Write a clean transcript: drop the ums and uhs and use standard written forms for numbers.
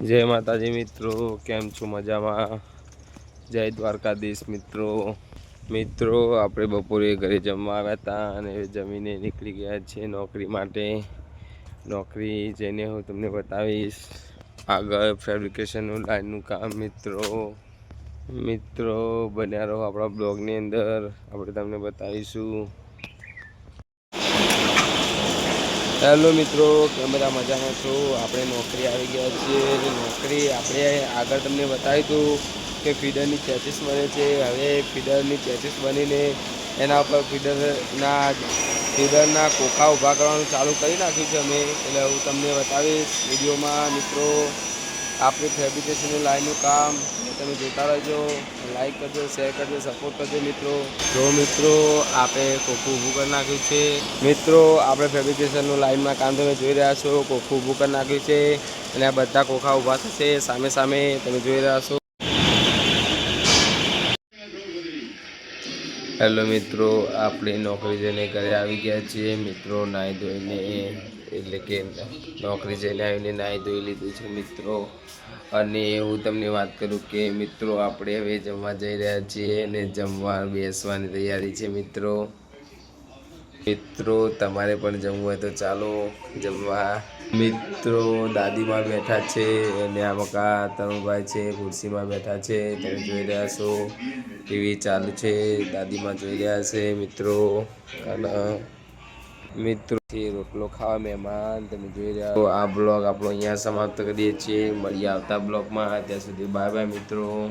જય માતાજી મિત્રો, કેમ છો? મજામાં? જય દ્વારકાધીશ મિત્રો આપણે બપોરે ઘરે જમવા આવ્યા હતા અને જમીને નીકળી ગયા છીએ નોકરી માટે. નોકરી જઈને હું તમને બતાવીશ આગળ ફેબ્રિકેશનનું લાઈનનું કામ. મિત્રો બન્યા રહો આપણા બ્લોગની અંદર, આપણે તમને બતાવીશું. હેલો મિત્રો, કેમેરા મજામાં છો? આપણે નોકરી આવી ગયા છીએ. નોકરી આપણે આગળ તમને બતાવી હતું કે ફીડરની ચેચીસ બને છે. હવે ફીડરની ચેચીસ બનીને એના ઉપર ફીડરના કોખા ઊભા કરવાનું ચાલુ કરી નાખ્યું છે અમે. એટલે હું તમને બતાવીશ વિડીયોમાં. મિત્રો આપણે ફેબ્રિકેશનની લાઈનનું કામ તમે જોતા રહેજો. લાઈક કરજો, શેર કરજો, સપોર્ટ કરજો મિત્રો. જો મિત્રો આપણે કોખું ઊભું કરી નાખ્યું છે. મિત્રો આપણે ફેબ્રિકેશનનું લાઈનમાં કામ તમે જોઈ રહ્યા છો. કોખું ઊભું કરી નાખ્યું છે અને આ બધા કોખા ઊભા થશે સામે સામે તમે જોઈ રહ્યા છો. હેલો મિત્રો, આપણે નોકરી જઈને ઘરે આવી ગયા છીએ. મિત્રો નાહી ધોઈને, એટલે કે નોકરી જઈને આવીને નાહી ધોઈ લીધું છે મિત્રો. અને હું તમને વાત કરું કે મિત્રો આપણે હવે જમવા જઈ રહ્યા છીએ અને જમવા બેસવાની તૈયારી છે મિત્રો. તમારે પણ જમવું હોય તો ચાલો જમવા. મિત્રો દાદીમાં બેઠા છે અને આ મકા તરુણભાઈ છે ખુરશીમાં બેઠા છે, તમે જોઈ રહ્યા છો. ટીવી ચાલુ છે, દાદીમાં જોઈ રહ્યા છે મિત્રો. અને મિત્રો રોટલો ખાવા મહેમાન તમે જોઈ રહ્યા છો. આ બ્લોગ આપણો અહીંયા સમાપ્ત કરીએ છીએ. મળીએ આવતા બ્લોગમાં. ત્યાં સુધી બાય બાય મિત્રો.